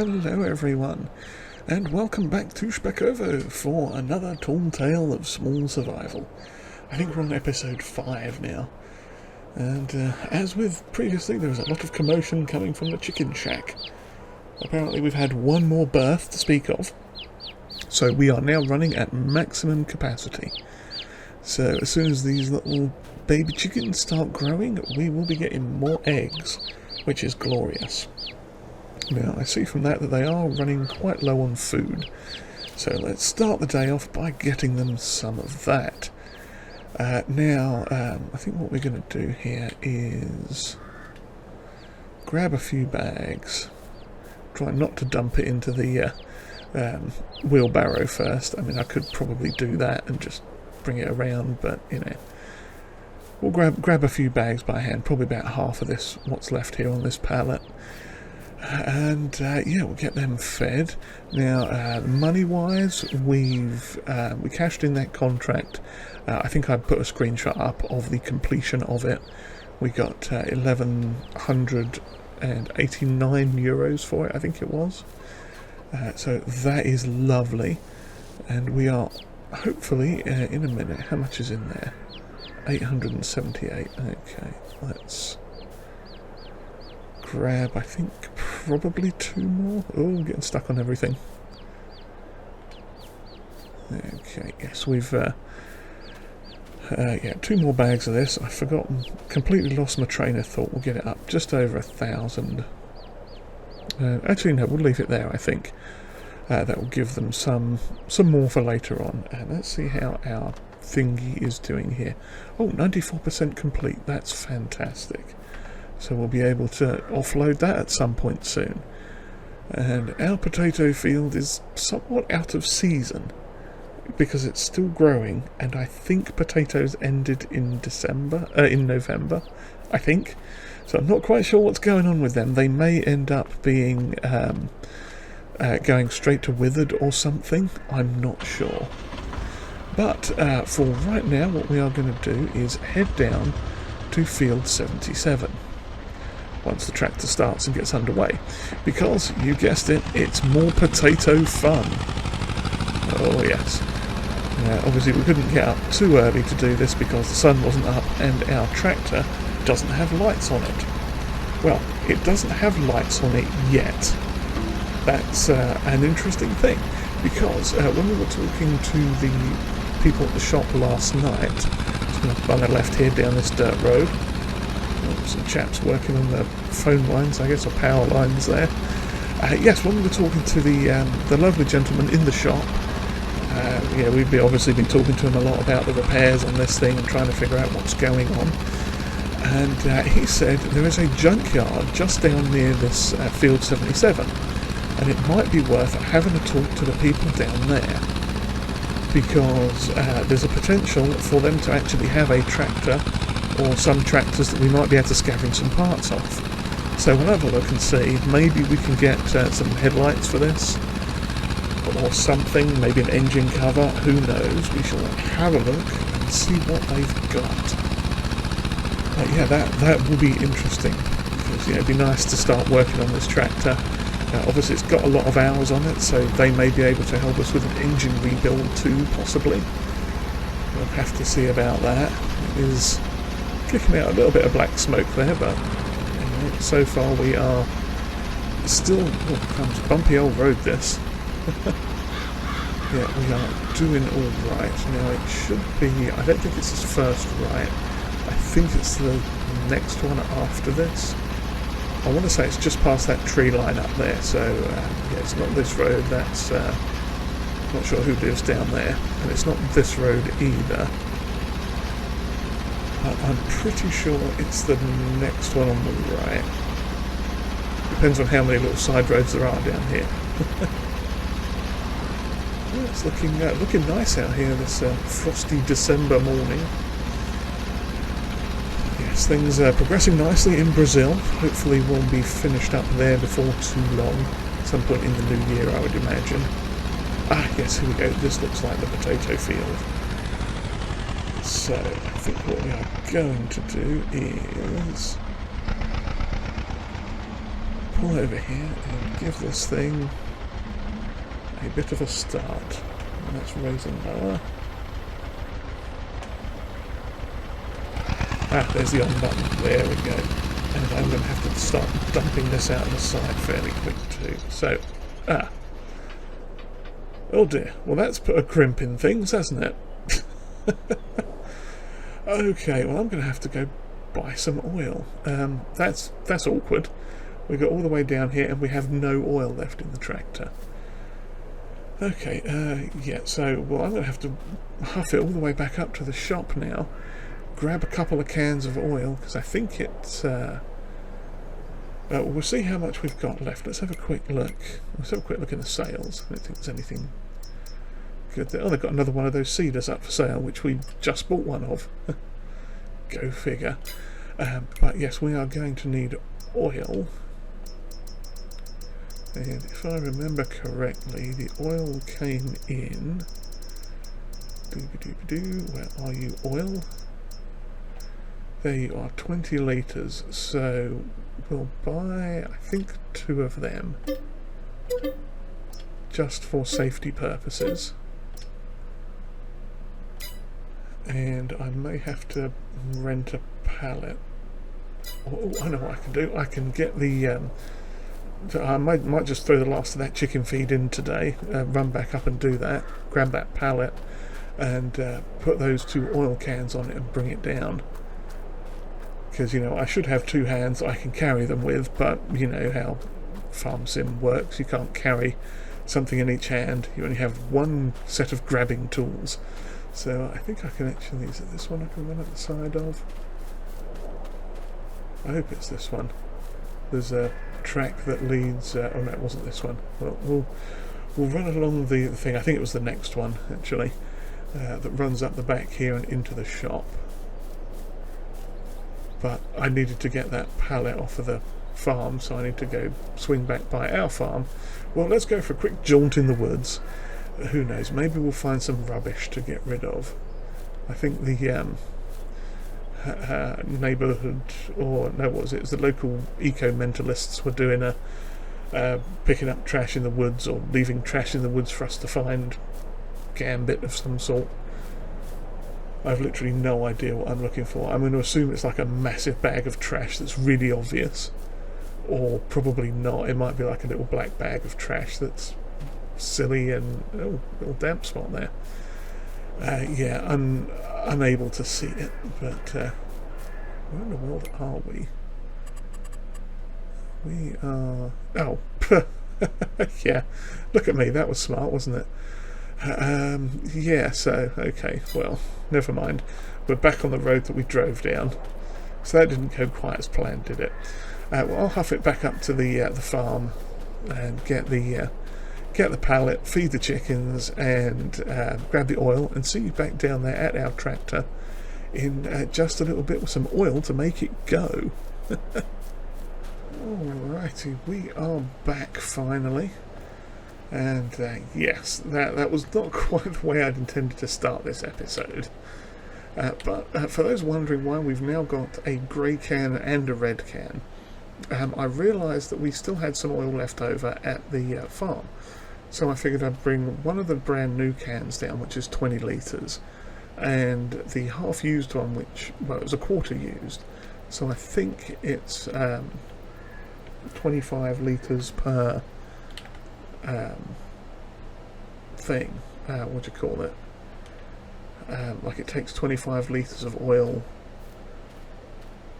hello everyone, and welcome back to Szpakowo for another tall tale of small survival. I think we're on episode 5 now, and as with previously, there was a lot of commotion coming from the chicken shack. Apparently we've had one more birth to speak of, so we are now running at maximum capacity. So as soon as these little baby chickens start growing, we will be getting more eggs, which is glorious. Now, I see from that they are running quite low on food, so let's start the day off by getting them some of that. I think what we're going to do here is grab a few bags, try not to dump it into the wheelbarrow first. I mean, I could probably do that and just bring it around, but, you know, we'll grab a few bags by hand, probably about half of this, what's left here on this pallet. And yeah, we'll get them fed. Now, money-wise, we cashed in that contract. I think I put a screenshot up of the completion of it. We got €1,189 for it, I think it was. So that is lovely, and we are hopefully in a minute. How much is in there? 878. Okay, let's grab, I think, probably 2 more. Oh, getting stuck on everything. Okay, yes, we've yeah, 2 more bags of this. I've forgotten, completely lost my train of thought. We'll get it up just over 1,000. Actually, no, we'll leave it there, I think. That will give them some more for later on. And let's see how our thingy is doing here. Oh, 94% complete. That's fantastic. So we'll be able to offload that at some point soon. And our potato field is somewhat out of season because it's still growing, and I think potatoes ended in November, I think. So I'm not quite sure what's going on with them. They may end up being going straight to withered or something. I'm not sure. But for right now, what we are going to do is head down to field 77. Once the tractor starts and gets underway, because, you guessed it, it's more potato fun. Oh yes. Obviously we couldn't get up too early to do this because the sun wasn't up and our tractor doesn't have lights on it. Well, it doesn't have lights on it yet. That's an interesting thing, because when we were talking to the people at the shop last night, just going to bung a left here down this dirt road. Some chaps working on the phone lines, I guess, or power lines there. Yes, when we were talking to the lovely gentleman in the shop, yeah, we've obviously been talking to him a lot about the repairs on this thing and trying to figure out what's going on. And he said there is a junkyard just down near this field 77, and it might be worth having a talk to the people down there, because there's a potential for them to actually have a tractor or some tractors that we might be able to scavenge some parts off. So we'll have a look and see. Maybe we can get some headlights for this, or something, maybe an engine cover, who knows. We shall have a look and see what they've got. But yeah, that will be interesting, because, you know, it'd be nice to start working on this tractor. Obviously it's got a lot of hours on it, so they may be able to help us with an engine rebuild too, possibly. We'll have to see about that. It is kicking out a little bit of black smoke there, but anyway, so far we are still, comes bumpy old road this. Yeah, we are doing all right. Now it should be, I don't think it's his first right, I think it's the next one after this. I want to say it's just past that tree line up there, so yeah, it's not this road, that's, not sure who lives down there, and it's not this road either. I'm pretty sure it's the next one on the right. Depends on how many little side roads there are down here. Well, it's looking nice out here this frosty December morning. Yes, things are progressing nicely in Brazil. Hopefully we'll be finished up there before too long. At some point in the new year, I would imagine. Ah, yes, here we go. This looks like the potato field. So, I think what we are going to do is pull over here and give this thing a bit of a start. And let's raise and lower. Ah, there's the on button. There we go. And I'm going to have to start dumping this out of the side fairly quick too. So, oh dear. Well, that's put a crimp in things, hasn't it? Okay, well, I'm going to have to go buy some oil. That's awkward. We got all the way down here and we have no oil left in the tractor. Okay, yeah, so, well, I'm going to have to huff it all the way back up to the shop now, grab a couple of cans of oil, because I think it's, we'll see how much we've got left. Let's have a quick look. Let's have a quick look in the sales. I don't think there's anything good there. Oh, they've got another one of those cedars up for sale, which we just bought one of. Go figure. But yes, we are going to need oil. And if I remember correctly, the oil came in... Where are you, oil? There you are, 20 litres. So we'll buy, I think, 2 of them. Just for safety purposes. And I may have to rent a pallet. Oh, I know what I can do. I can get the... I might just throw the last of that chicken feed in today, run back up and do that, grab that pallet and put those 2 oil cans on it and bring it down. Because, you know, I should have 2 hands I can carry them with, but you know how Farm Sim works. You can't carry something in each hand. You only have one set of grabbing tools. So I think I can actually... Is it this one I can run at the side of? I hope it's this one. There's a track that leads... oh no, it wasn't this one. Well, we'll run along the thing. I think it was the next one, actually. That runs up the back here and into the shop. But I needed to get that pallet off of the farm, so I need to go swing back by our farm. Well, let's go for a quick jaunt in the woods. Who knows, maybe we'll find some rubbish to get rid of. I think the neighbourhood, or no, what was it? It was the local eco-mentalists were doing a picking up trash in the woods, or leaving trash in the woods for us to find gambit of some sort. I've literally no idea what I'm looking for. I'm going to assume it's like a massive bag of trash that's really obvious, or probably not. It might be like a little black bag of trash that's silly and little damp spot there. Yeah, I'm unable to see it, but where in the world are we? We are... Oh, yeah, look at me, that was smart, wasn't it? Yeah, so, okay, well, never mind. We're back on the road that we drove down. So that didn't go quite as planned, did it? Well, I'll huff it back up to the farm and get the pallet, feed the chickens, and grab the oil, and see you back down there at our tractor in just a little bit with some oil to make it go. Alrighty, we are back finally. And yes, that was not quite the way I'd intended to start this episode. But for those wondering why we've now got a grey can and a red can, I realised that we still had some oil left over at the farm. So I figured I'd bring one of the brand new cans down, which is 20 litres, and the half used one, which, well, it was a quarter used. So I think it's 25 litres per thing. What do you call it? Like it takes 25 litres of oil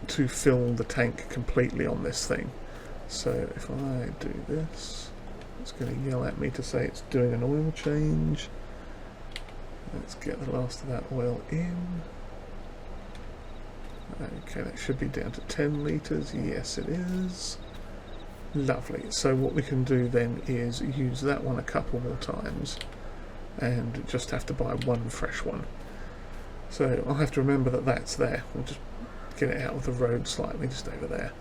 to fill the tank completely on this thing. So if I do this, it's going to yell at me to say it's doing an oil change. Let's get the last of that oil in. Okay, that should be down to 10 litres. Yes, it is. Lovely. So what we can do then is use that one a couple more times and just have to buy one fresh one. So I'll have to remember that that's there. We'll just get it out of the road slightly, just over there.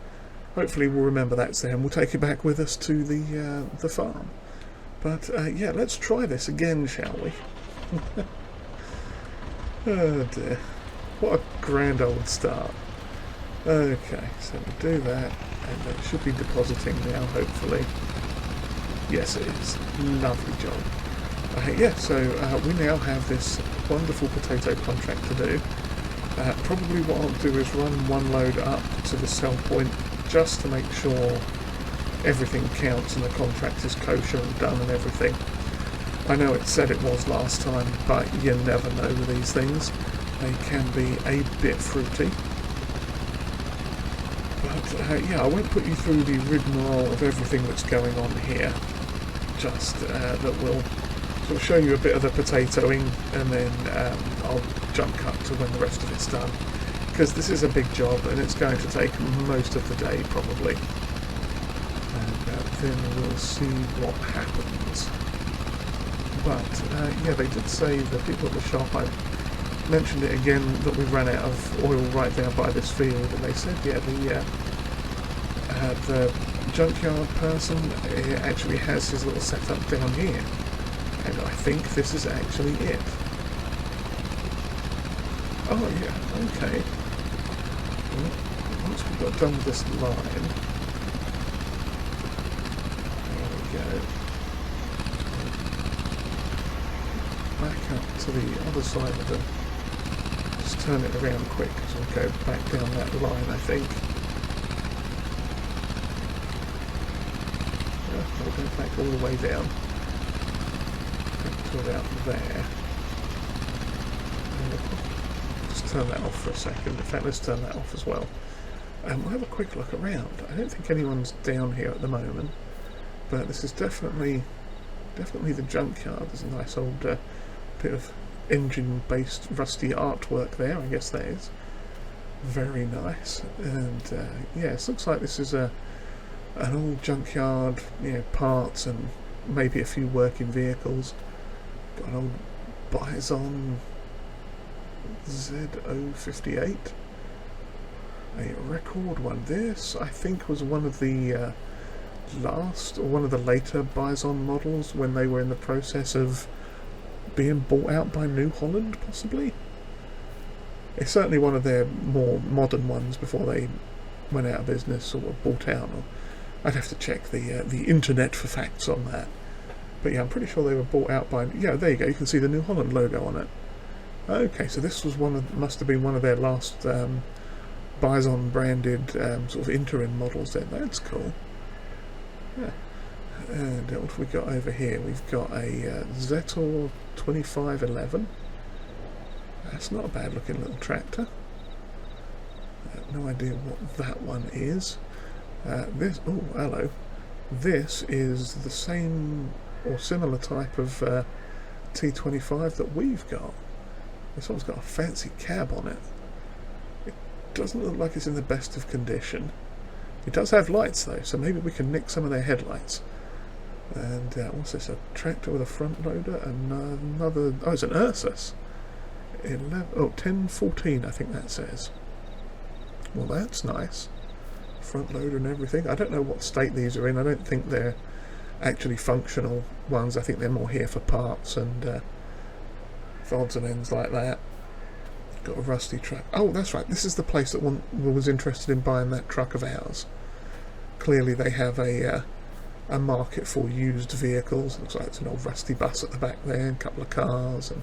Hopefully we'll remember that's there and we'll take it back with us to the farm. But yeah, let's try this again, shall we? Oh dear. What a grand old start. Okay, so we'll do that, and it should be depositing now, hopefully. Yes, it is. Lovely job. Yeah, so we now have this wonderful potato contract to do. Probably what I'll do is run one load up to the sell point just to make sure everything counts and the contract is kosher and done and everything. I know it said it was last time, but you never know with these things. They can be a bit fruity. But yeah, I won't put you through the rigmarole of everything that's going on here. Just that will sort of show you a bit of the potatoing, and then I'll jump cut to when the rest of it's done. Because this is a big job and it's going to take most of the day probably. And then we'll see what happens. But yeah, they did say, the people at the shop, I mentioned it again, that we ran out of oil right down by this field, and they said, yeah, the junkyard person actually has his little setup down here, and I think this is actually it. Oh yeah, okay. Well, once we've got done with this line, there we go. Back up to the other side of the... Just turn it around quick, so we'll go back down that line, I think. Yeah, we'll go back all the way down. Back to about there. Just turn that off for a second. In fact, let's turn that off as well. We'll have a quick look around. I don't think anyone's down here at the moment, but this is definitely the junkyard. There's a nice old bit of engine-based rusty artwork there. I guess that is very nice. And yeah, it looks like this is an old junkyard, you know, parts and maybe a few working vehicles. Got an old Bison ZO58, a record one. This, I think, was one of the last, or one of the later Bison models when they were in the process of being bought out by New Holland, possibly. It's certainly one of their more modern ones before they went out of business or were bought out. Or I'd have to check the internet for facts on that. But yeah, I'm pretty sure they were bought out by... Yeah, there you go. You can see the New Holland logo on it. Okay, so this was must have been one of their last Bison branded sort of interim models then. That's cool. Yeah. And what have we got over here? We've got a Zetor 2511. That's not a bad looking little tractor. I have no idea what that one is. This, oh hello. This is the same or similar type of T25 that we've got. This one's got a fancy cab on it. It doesn't look like it's in the best of condition. It does have lights though, so maybe we can nick some of their headlights. And what's this? A tractor with a front loader, and another... Oh, it's an Ursus. 1014, I think that says. Well, that's nice. Front loader and everything. I don't know what state these are in. I don't think they're actually functional ones. I think they're more here for parts and odds and ends like that. Got a rusty truck. Oh, that's right. This is the place that was interested in buying that truck of ours. Clearly they have a market for used vehicles. Looks like it's an old rusty bus at the back there, and a couple of cars, and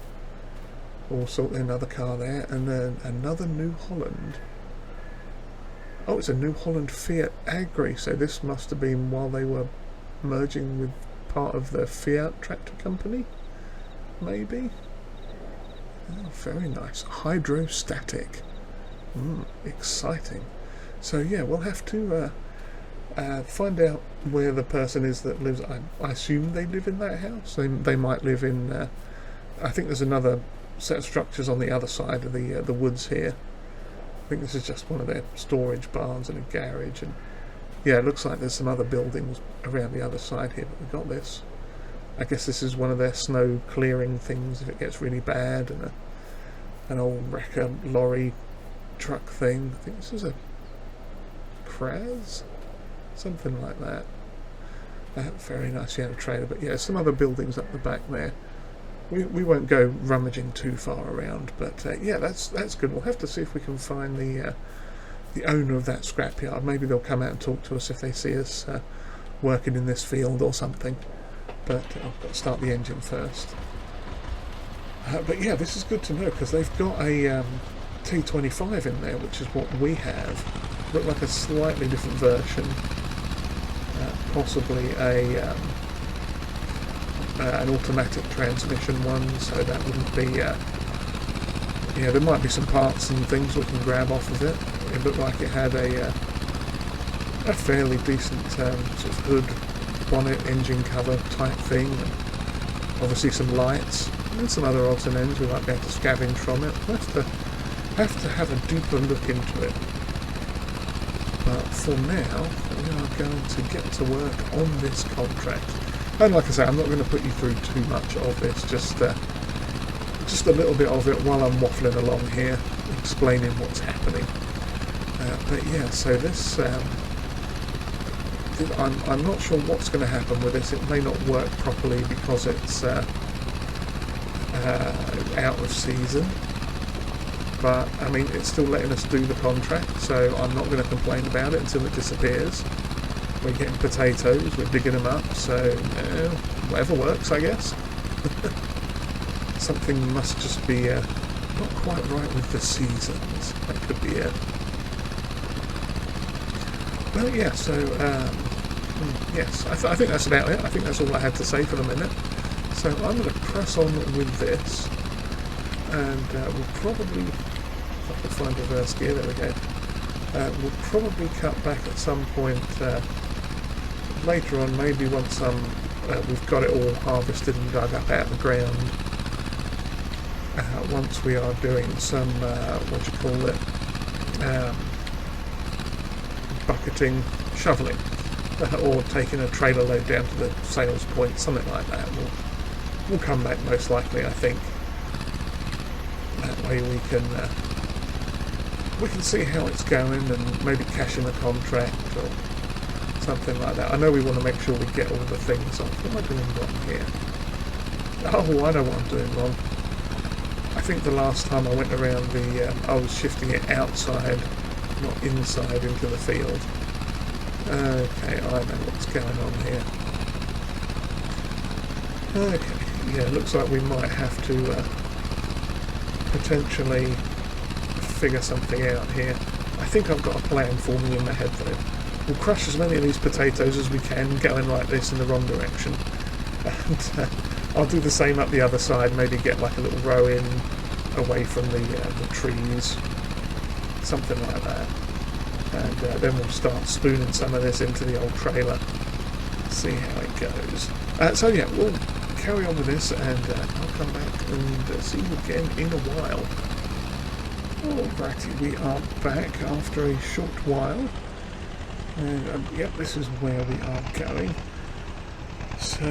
also another car there, and then another New Holland. Oh, it's a New Holland Fiat Agri, so this must have been while they were merging with part of the Fiat tractor company, maybe? Oh, very nice. Hydrostatic. Exciting. So yeah, we'll have to find out where the person is that lives. I assume they live in that house. They might live in... I think there's another set of structures on the other side of the woods here. I think this is just one of their storage barns and a garage. And yeah, it looks like there's some other buildings around the other side here, but we've got this. I guess this is one of their snow clearing things if it gets really bad, and an old wrecker lorry truck thing. I think this is a Kraz? Something like that. Very nice, yeah, a trailer. But yeah, some other buildings up the back there. We won't go rummaging too far around, but yeah, that's good. We'll have to see if we can find owner of that scrapyard. Maybe they'll come out and talk to us if they see us working in this field or something. But I've got to start the engine first. But yeah, this is good to know because they've got a T25 in there, which is what we have. Look like a slightly different version, possibly an automatic transmission one. So that wouldn't be. Yeah, there might be some parts and things we can grab off of it. It looked like it had a fairly decent sort of hood, bonnet, engine cover type thing. And obviously some lights and some other odds and ends we might be able to scavenge from it. We'll have to have a deeper look into it. But for now, we are going to get to work on this contract. And like I say, I'm not going to put you through too much of this, just a little bit of it while I'm waffling along here, explaining what's happening. But yeah, so this, I'm not sure what's going to happen with this. It may not work properly because it's out of season. But, I mean, it's still letting us do the contract, so I'm not going to complain about it until it disappears. We're getting potatoes, we're digging them up, so whatever works, I guess. Something must just be not quite right with the seasons. That could be it. Well, yeah, so, yes, I think that's about it. I think that's all I had to say for the minute. So I'm going to press on with this, and we'll probably, if I can find reverse gear, there we go. We'll probably cut back at some point later on, maybe once we've got it all harvested and dug up out of the ground. Once we are doing some, bucketing, shoveling, or taking a trailer load down to the sales point, something like that. We'll come back most likely, I think. That way we can see how it's going and maybe cash in a contract or something like that. I know we want to make sure we get all the things off. What am I doing wrong here? Oh, I know what I'm doing wrong. I think the last time I went around I was shifting it outside, not inside into the field. Okay, I know what's going on here. Okay, yeah, looks like we might have to potentially figure something out here. I think I've got a plan forming in my head though. We'll crush as many of these potatoes as we can, going like this in the wrong direction. And I'll do the same up the other side, maybe get like a little row in away from the trees, something like that. And then we'll start spooning some of this into the old trailer, see how it goes. So yeah, we'll carry on with this, and I'll come back and see you again in a while. Alrighty, we are back after a short while, and yep, this is where we are going. So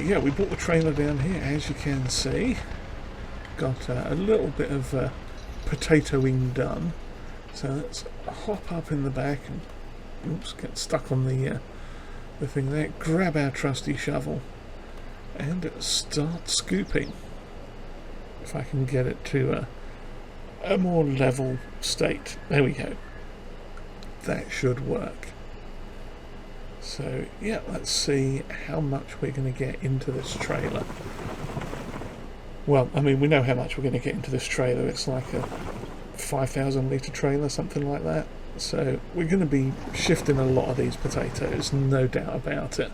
yeah, we brought the trailer down here, as you can see. Got a little bit of potatoing done. So let's hop up in the back and oops, get stuck on the thing there. Grab our trusty shovel and start scooping. If I can get it to a more level state. There we go. That should work. So yeah, let's see how much we're going to get into this trailer. Well, I mean, we know how much we're going to get into this trailer. It's like a 5,000 litre trailer, something like that. So we're going to be shifting a lot of these potatoes, no doubt about it.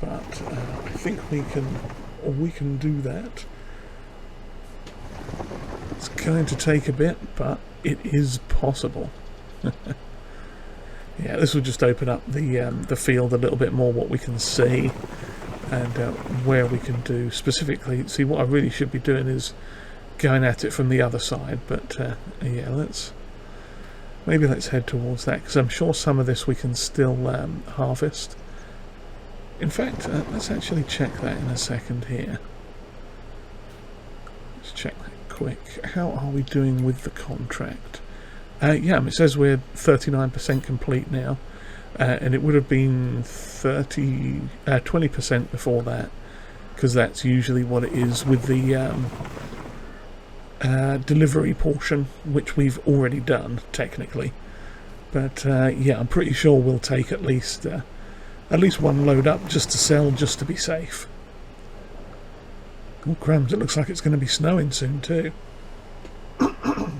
But I think we can do that. It's going to take a bit, but it is possible. Yeah, this will just open up the field a little bit more, what we can see, and where we can do specifically. See, what I really should be doing is going at it from the other side, but yeah, let's head towards that, because I'm sure some of this we can still harvest. In fact, let's actually check that in a second here. Let's check that quick. How are we doing with the contract? Yeah, it says we're 39% complete now, and it would have been 20% before that, because that's usually what it is with the delivery portion, which we've already done technically. But yeah, I'm pretty sure we'll take at least one load up just to sell, just to be safe. Oh crumbs, it looks like it's going to be snowing soon too. Oh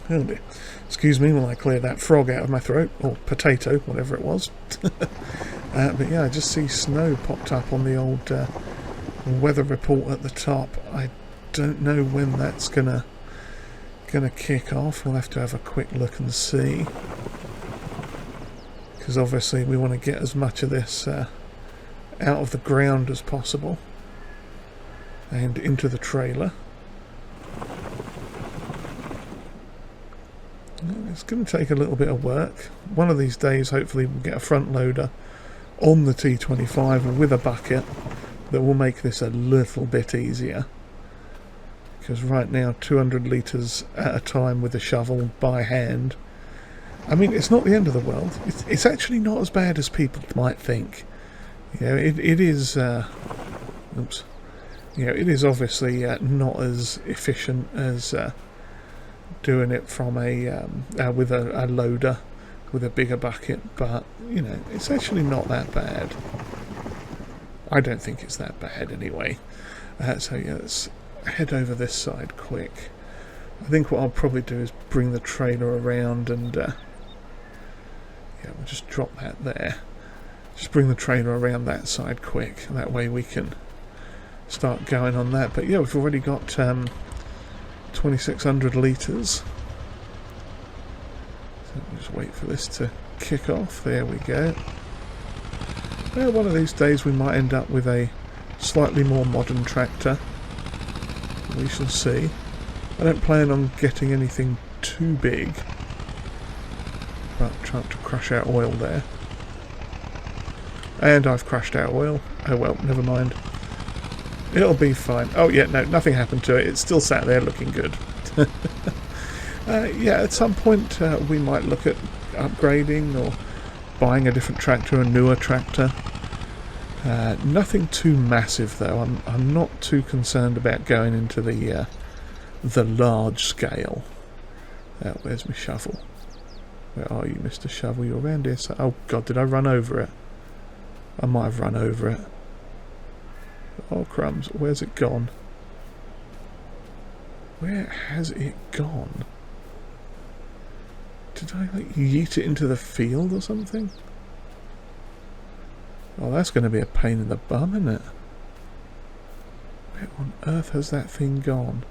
dear. Excuse me while I clear that frog out of my throat, or potato, whatever it was. But yeah, I just see snow popped up on the old weather report at the top. I don't know when that's gonna kick off. We'll have to have a quick look and see, because obviously we want to get as much of this out of the ground as possible and into the trailer. It's going to take a little bit of work. One of these days hopefully we'll get a front loader on the T25 with a bucket that will make this a little bit easier, because right now 200 litres at a time with a shovel by hand, I mean, it's not the end of the world. It's actually not as bad as people might think. You know, it is oops, you know, it is obviously not as efficient as doing it from with a loader with a bigger bucket, but you know, it's actually not that bad. I don't think it's that bad anyway. So yeah, let's head over this side quick. I think what I'll probably do is bring the trailer around and yeah, we'll just drop that there. Just bring the trailer around that side quick, and that way we can start going on that. But yeah, we've already got 2600 litres. So we'll just wait for this to kick off. There we go. Well, one of these days we might end up with a slightly more modern tractor. We shall see. I don't plan on getting anything too big, but trying to crush out oil there. And I've crushed out oil. Oh well, never mind. It'll be fine. Oh yeah, no, nothing happened to it. It's still sat there looking good. Yeah, at some point we might look at upgrading or buying a different tractor, a newer tractor. Nothing too massive though. I'm not too concerned about going into the large scale. Where's my shovel? Where are you, Mr. Shovel? You're around here. So, oh God, did I run over it? I might have run over it. Oh crumbs, where's it gone? Where has it gone? Did I like yeet it into the field or something? Oh, that's going to be a pain in the bum, isn't it? Where on earth has that thing gone?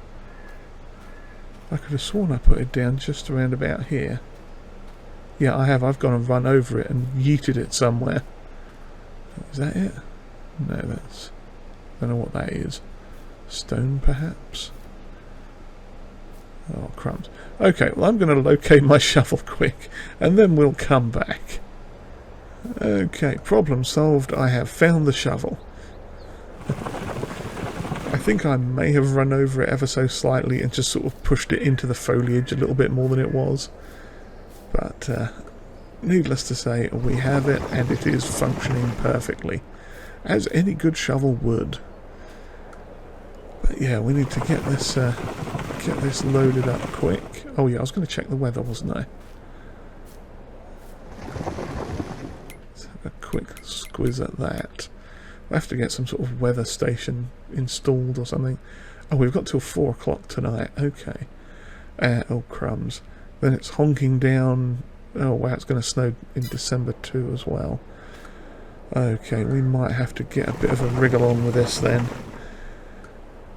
I could have sworn I put it down just around about here. Yeah, I have. I've gone and run over it and yeeted it somewhere. Is that it? No, that's... I don't know what that is. Stone, perhaps? Oh, crumbs. Okay, well, I'm going to locate my shovel quick, and then we'll come back. Okay, problem solved. I have found the shovel. I think I may have run over it ever so slightly and just sort of pushed it into the foliage a little bit more than it was. But, needless to say, we have it, and it is functioning perfectly, as any good shovel would. But yeah, we need to get this loaded up quick. Oh yeah, I was going to check the weather, wasn't I? Let's have a quick squiz at that. I have to get some sort of weather station installed or something. Oh, we've got till 4 o'clock tonight. Okay. Oh crumbs. Then it's honking down. Oh wow, it's going to snow in December too as well. Okay, we might have to get a bit of a wriggle on with this then,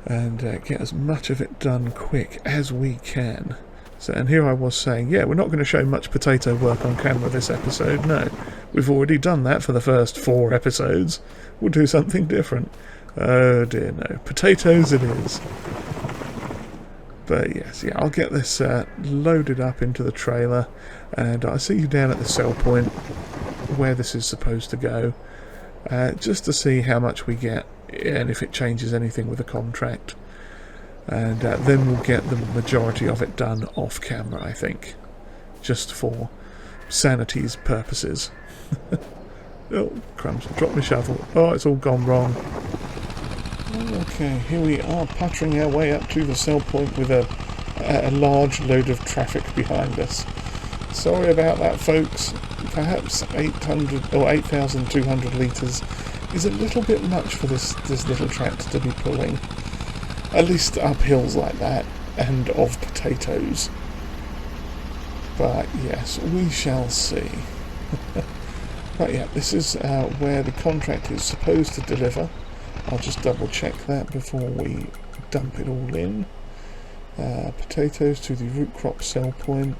and get as much of it done quick as we can. So, and here I was saying, yeah, we're not going to show much potato work on camera this episode. No, we've already done that for the first 4 episodes. We'll do something different. Oh dear, no. Potatoes it is. But yes, yeah, I'll get this loaded up into the trailer, and I'll see you down at the sell point where this is supposed to go, just to see how much we get and if it changes anything with the contract. And then we'll get the majority of it done off camera, I think, just for sanity's purposes. Oh, crumbs, drop my shovel. Oh, it's all gone wrong. Okay, here we are, puttering our way up to the sell point with a large load of traffic behind us. Sorry about that, folks. Perhaps 800 or 8,200 litres is a little bit much for this little tractor to be pulling. At least up hills like that, and of potatoes. But yes, we shall see. But yeah, this is where the contract is supposed to deliver. I'll just double check that before we dump it all in. Potatoes to the root crop sell point.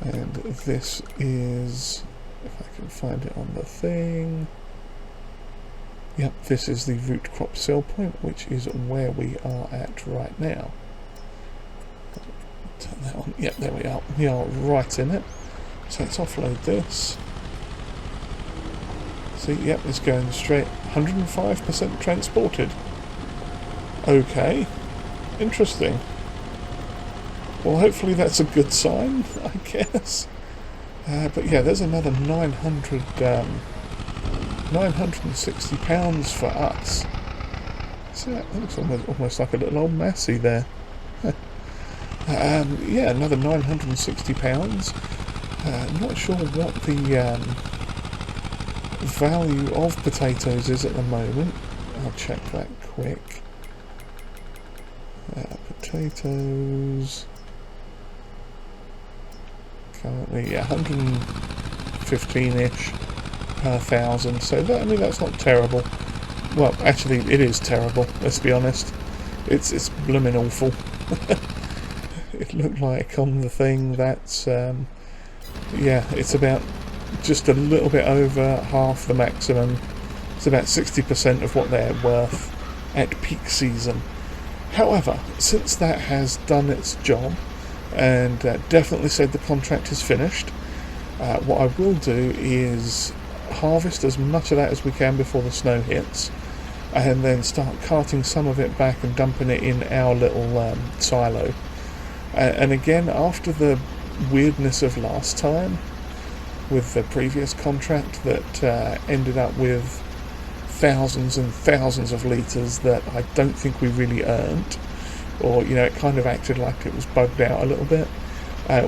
And this is, if I can find it on the thing. Yep, this is the root crop sell point, which is where we are at right now. Turn that on. Yep, there we are. We are right in it. So let's offload this. See, yep, it's going straight. 105% transported. Okay. Interesting. Well, hopefully that's a good sign, I guess. But yeah, there's another 960 pounds for us. So that looks almost like a little old Massey there. Yeah, another 960 pounds. Not sure what the value of potatoes is at the moment. I'll check that quick. Potatoes. Currently, yeah, 115-ish per thousand. So that, I mean, that's not terrible. Well, actually, it is terrible. Let's be honest. It's blooming awful. It looked like on the thing that's yeah, it's about just a little bit over half the maximum. It's about 60% of what they're worth at peak season. However, since that has done its job and definitely said the contract is finished, what I will do is harvest as much of that as we can before the snow hits, and then start carting some of it back and dumping it in our little silo. And again, after the weirdness of last time with the previous contract that ended up with thousands and thousands of litres that I don't think we really earned, or, you know, it kind of acted like it was bugged out a little bit.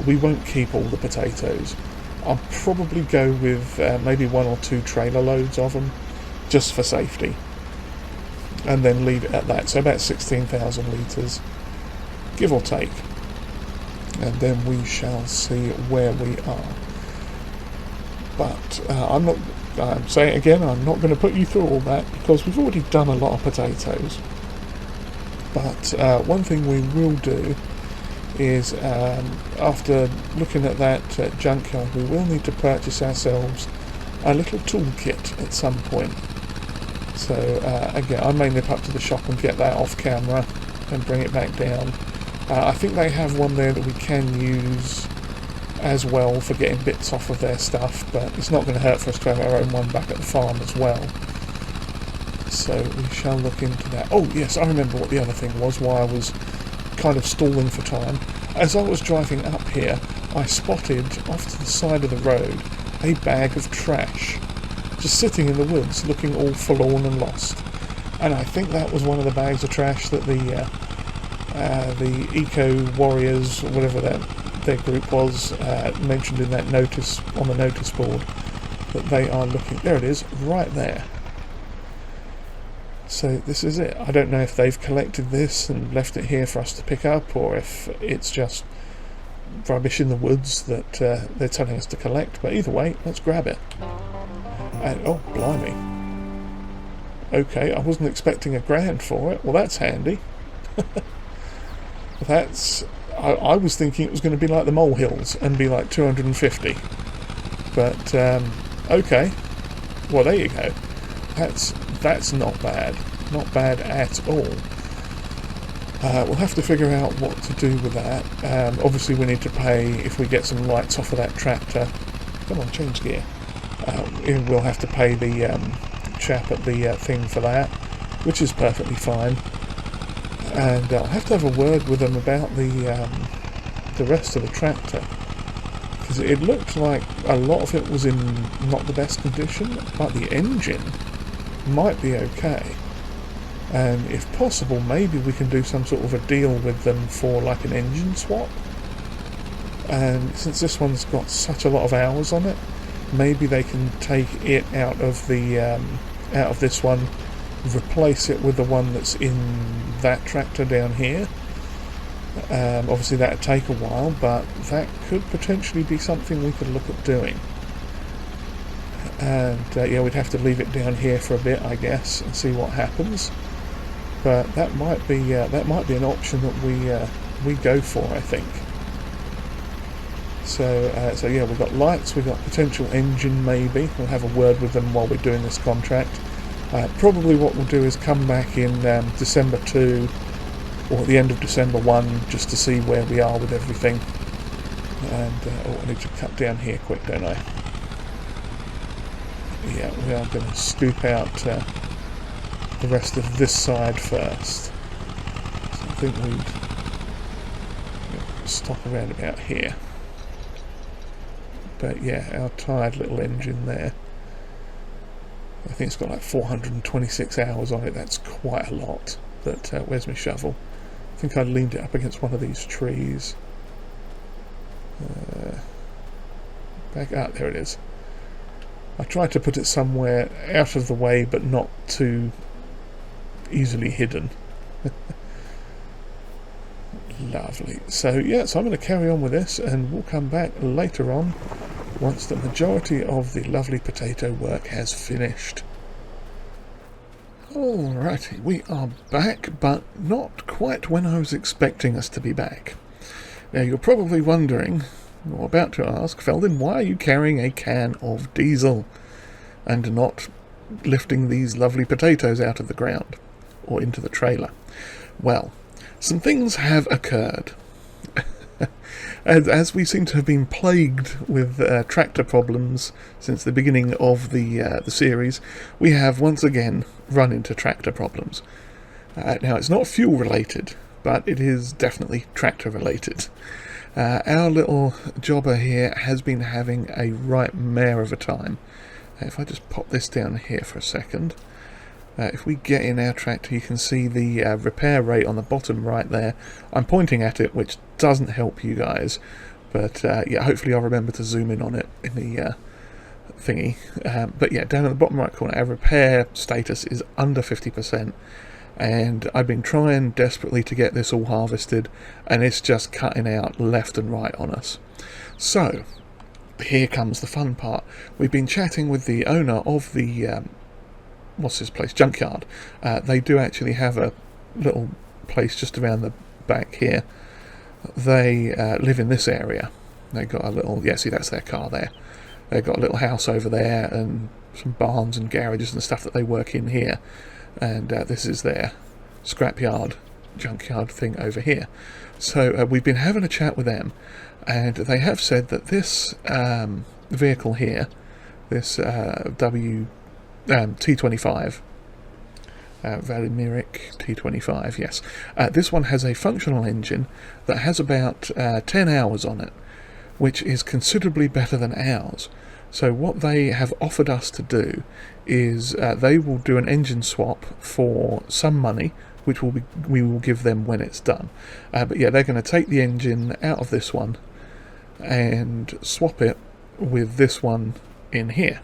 We won't keep all the potatoes. I'll probably go with maybe 1 or 2 trailer loads of them, just for safety, and then leave it at that. So about 16,000 litres, give or take, and then we shall see where we are. But I'm saying it again, I'm not going to put you through all that because we've already done a lot of potatoes. But one thing we will do is, after looking at that junkyard, we will need to purchase ourselves a little toolkit at some point. So again, I may nip up to the shop and get that off camera and bring it back down. I think they have one there that we can use as well for getting bits off of their stuff, but it's not going to hurt for us to have our own one back at the farm as well. So we shall look into that. Oh yes, I remember what the other thing was, why I was kind of stalling for time. As I was driving up here, I spotted off to the side of the road a bag of trash just sitting in the woods looking all forlorn and lost, and I think that was one of the bags of trash that the Eco Warriors, or whatever their group was, mentioned in that notice on the notice board, that they are looking. There it is, right there. So this is it. I don't know if they've collected this and left it here for us to pick up, or if it's just rubbish in the woods that they're telling us to collect, but either way, let's grab it. And oh, blimey. Okay, I wasn't expecting £1,000 for it. Well, that's handy. I was thinking it was going to be like the molehills and be like 250. But okay. Well, there you go. That's not bad. Not bad at all. We'll have to figure out what to do with that. Obviously we need to pay, if we get some lights off of that tractor. Come on, change gear. We'll have to pay the chap at the thing for that, which is perfectly fine. And I'll have to have a word with them about the rest of the tractor, because it looked like a lot of it was in not the best condition, but the engine might be okay. And if possible, maybe we can do some sort of a deal with them for like an engine swap. and since this one's got such a lot of hours on it, maybe they can take it out of the out of this one, replace it with the one that's in that tractor down here. Obviously that would take a while, but that could potentially be something we could look at doing. And yeah, we'd have to leave it down here for a bit, I guess, and see what happens. But that might be an option that we go for, I think. So yeah, we've got lights, we've got potential engine maybe. We'll have a word with them while we're doing this contract. Probably what we'll do is come back in December 2 or at the end of December 1 just to see where we are with everything. And oh, I need to cut down here quick, don't I? Yeah, we are going to scoop out the rest of this side first. So I think we'd stop around about here. But yeah, our tired little engine there, I think it's got like 426 hours on it. That's quite a lot. But where's my shovel? I think I leaned it up against one of these trees. Back up, there it is. I tried to put it somewhere out of the way but not too easily hidden. Lovely. So yeah, so I'm going to carry on with this and we'll come back later on once the majority of the lovely potato work has finished. Alrighty, we are back, but not quite when I was expecting us to be back. Now you're probably wondering, or about to ask, Feldon, why are you carrying a can of diesel and not lifting these lovely potatoes out of the ground or into the trailer? Well, some things have occurred. As we seem to have been plagued with tractor problems since the beginning of the series, we have once again run into tractor problems. Now, it's not fuel related, but it is definitely tractor related. Our little jobber here has been having a right mare of a time. If I just pop this down here for a second, if we get in our tractor, you can see the repair rate on the bottom right there. I'm pointing at it, which doesn't help you guys, but yeah, hopefully I'll remember to zoom in on it in the thingy. But yeah, down in the bottom right corner, our repair status is under 50%, and I've been trying desperately to get this all harvested, and it's just cutting out left and right on us. So here comes the fun part. We've been chatting with the owner of the what's this place? Junkyard. They do actually have a little place just around the back here. They live in this area. They've got a little, yeah, see, that's their car there. They've got a little house over there and some barns and garages and stuff that they work in here. And this is their scrapyard, junkyard thing over here. So we've been having a chat with them, and they have said that this vehicle here, this T25, Valimiric T25, yes. This one has a functional engine that has about 10 hours on it, which is considerably better than ours. So what they have offered us to do is they will do an engine swap for some money, which we will give them when it's done. But yeah, they're going to take the engine out of this one and swap it with this one in here.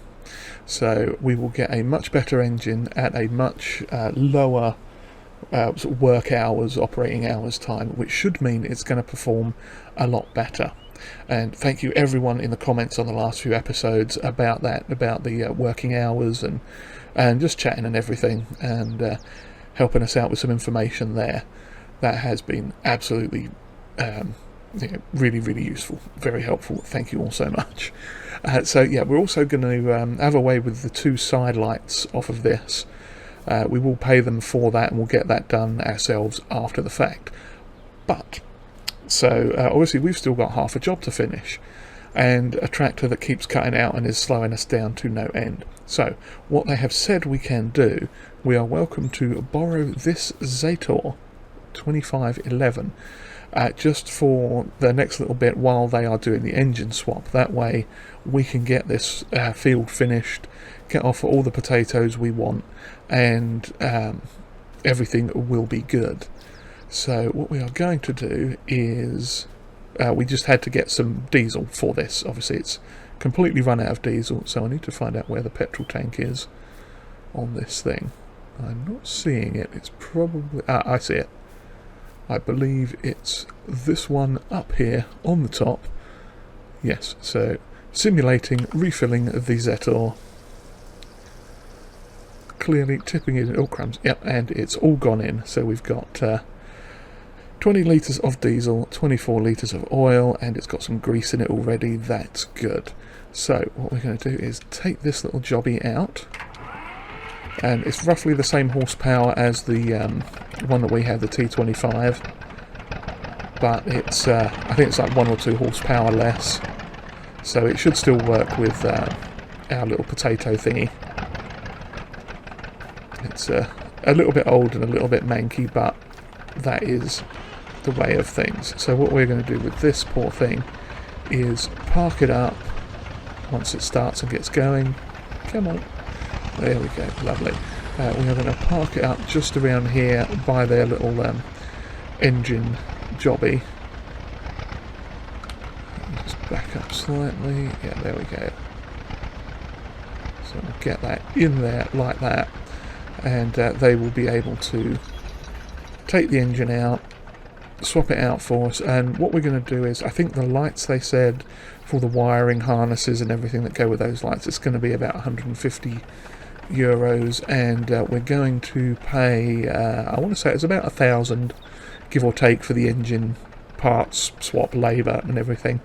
So we will get a much better engine at a much lower sort of work hours, operating hours time, which should mean it's going to perform a lot better. And thank you everyone in the comments on the last few episodes about that, about the working hours and just chatting and everything, and helping us out with some information there. That has been absolutely really, really useful, very helpful. Thank you all so much. So yeah, we're also going to have a way with the two side lights off of this. We will pay them for that, and we'll get that done ourselves after the fact. But so obviously we've still got half a job to finish, and a tractor that keeps cutting out and is slowing us down to no end. So what they have said we can do, we are welcome to borrow this Zator 2511 just for the next little bit while they are doing the engine swap. That way we can get this field finished, get off all the potatoes we want, and everything will be good. So what we are going to do is we just had to get some diesel for this. Obviously it's completely run out of diesel, so I need to find out where the petrol tank is on this thing. I'm not seeing it. It's probably... I see it. I believe it's this one up here on the top. Yes, so simulating refilling the Zetor. Clearly tipping it in... Oh, crumbs. Yep, and it's all gone in. So we've got 20 litres of diesel, 24 litres of oil, and it's got some grease in it already. That's good. So what we're going to do is take this little jobby out, and it's roughly the same horsepower as the one that we had, the T25, but it's I think it's like 1 or 2 horsepower less, so it should still work with our little potato thingy. It's a little bit old and a little bit manky, but that is the way of things. So what we're going to do with this poor thing is park it up once it starts and gets going. Come on. There we go. Lovely. We are going to park it up just around here by their little engine jobby. Just back up slightly. Yeah, there we go. So we'll get that in there like that, and they will be able to take the engine out, swap it out for us. And what we're going to do is, I think the lights, they said, for the wiring harnesses and everything that go with those lights, it's going to be about 150 euros, and we're going to pay I want to say it's about 1,000 give or take for the engine parts swap, labour and everything.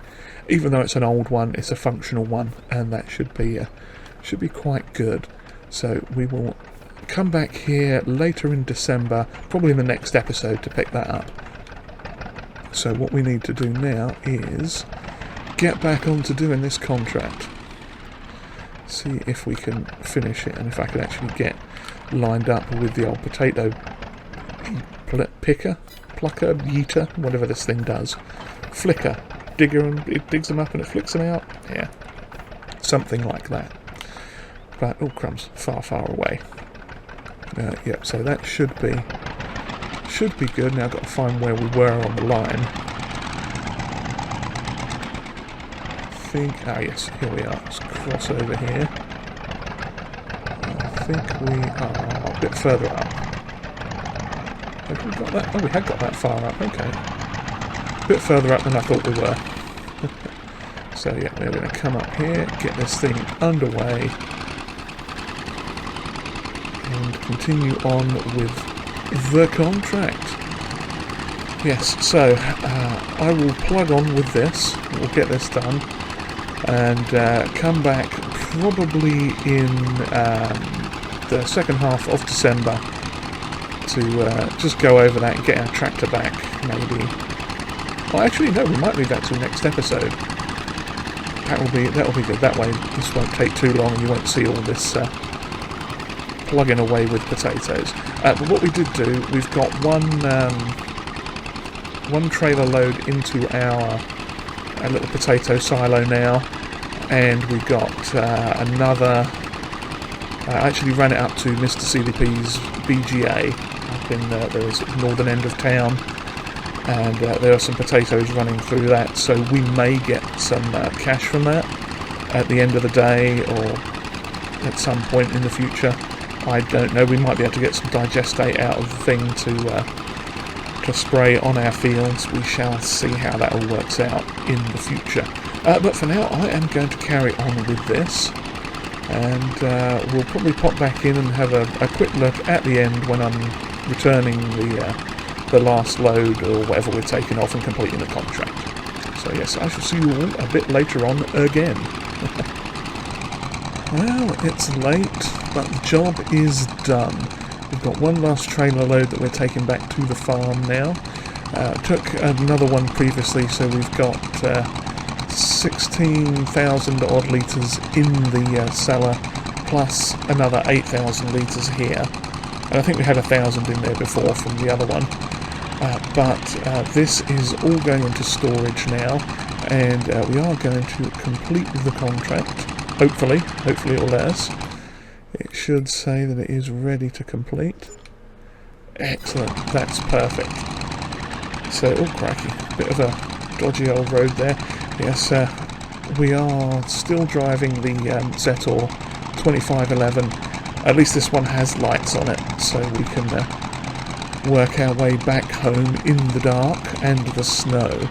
Even though it's an old one, it's a functional one, and that should be quite good. So we will come back here later in December, probably in the next episode, to pick that up. So what we need to do now is get back on to doing this contract. See if we can finish it, and if I can actually get lined up with the old potato plucker, yeeter, whatever this thing does. Flicker, digger, and it digs them up and it flicks them out. Yeah, something like that. But, oh crumbs, far, far away. Yep, so that should be good. Now I've got to find where we were on the line. Yes, here we are. Let's cross over here. I think we are a bit further up. Have we got that? Oh, we had got that far up. Okay. A bit further up than I thought we were. So yeah, we're going to come up here, get this thing underway, and continue on with the contract. Yes, so I will plug on with this. We'll get this done, and come back probably in the second half of December to just go over that and get our tractor back, maybe. Well, actually, no, we might leave that till next episode. That'll be good. That way, this won't take too long, and you won't see all this plugging away with potatoes. But what we did do, we've got one trailer load into our little potato silo now, and we got another. I actually ran it up to MrSealyP's BGA up in the northern end of town, and there are some potatoes running through that, so we may get some cash from that at the end of the day or at some point in the future. I don't know. We might be able to get some digestate out of the thing to spray on our fields. We shall see how that all works out in the future. But for now, I am going to carry on with this, and we'll probably pop back in and have a quick look at the end when I'm returning the last load or whatever we're taking off and completing the contract. So yes, I shall see you all a bit later on again. Well, it's late, but the job is done. We've got one last trailer load that we're taking back to the farm now. Took another one previously, so we've got 16,000 odd litres in the cellar, plus another 8,000 litres here. And I think we had 1,000 in there before from the other one. But this is all going into storage now, and we are going to complete the contract. Hopefully it will let us. It should say that it is ready to complete. Excellent, that's perfect. So, oh cracky, bit of dodgy old road there. Yes, we are still driving the Zetor 2511. At least this one has lights on it, so we can work our way back home in the dark and the snow.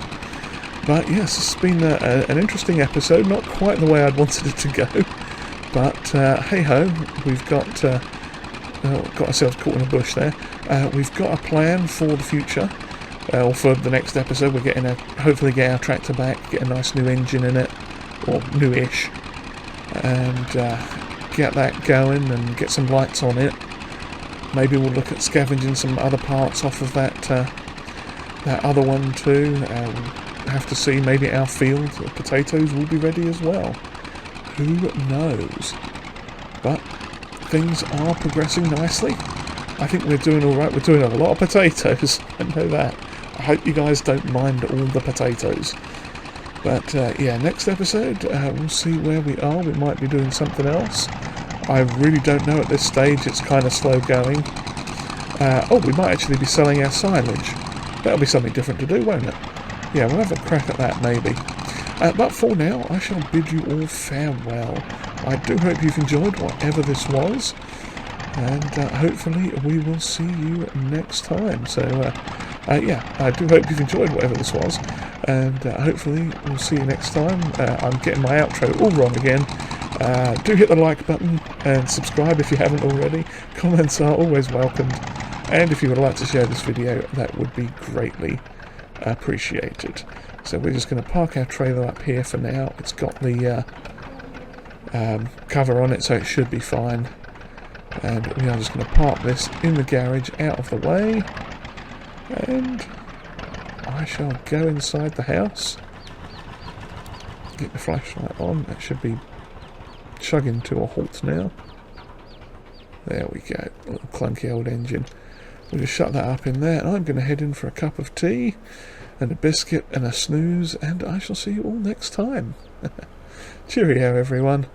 But yes, it's been an interesting episode, not quite the way I'd wanted it to go. But hey ho, we've got ourselves caught in a bush there. We've got a plan for the future, or for the next episode. We're getting hopefully get our tractor back, get a nice new engine in it, or newish, and get that going and get some lights on it. Maybe we'll look at scavenging some other parts off of that other one too. Have to see, maybe our field of potatoes will be ready as well. Who knows? But things are progressing nicely. I think we're doing alright. We're doing a lot of potatoes. I know that. I hope you guys don't mind all the potatoes. But yeah, next episode we'll see where we are. We might be doing something else. I really don't know at this stage. It's kind of slow going. Oh, we might actually be selling our silage. That'll be something different to do, won't it? Yeah, we'll have a crack at that maybe. But for now, I shall bid you all farewell. I do hope you've enjoyed whatever this was, and hopefully we will see you next time. So, yeah, I do hope you've enjoyed whatever this was, and hopefully we'll see you next time. I'm getting my outro all wrong again. Do hit the like button and subscribe if you haven't already. Comments are always welcomed, and if you would like to share this video, that would be greatly appreciated. So we're just going to park our trailer up here for now. It's got the cover on it, so it should be fine. And we are just going to park this in the garage out of the way, and I shall go inside the house, get the flashlight on. That should be chugging to a halt now. There we go, a little clunky old engine. We'll just shut that up in there, and I'm going to head in for a cup of tea and a biscuit and a snooze, and I shall see you all next time. Cheerio, everyone.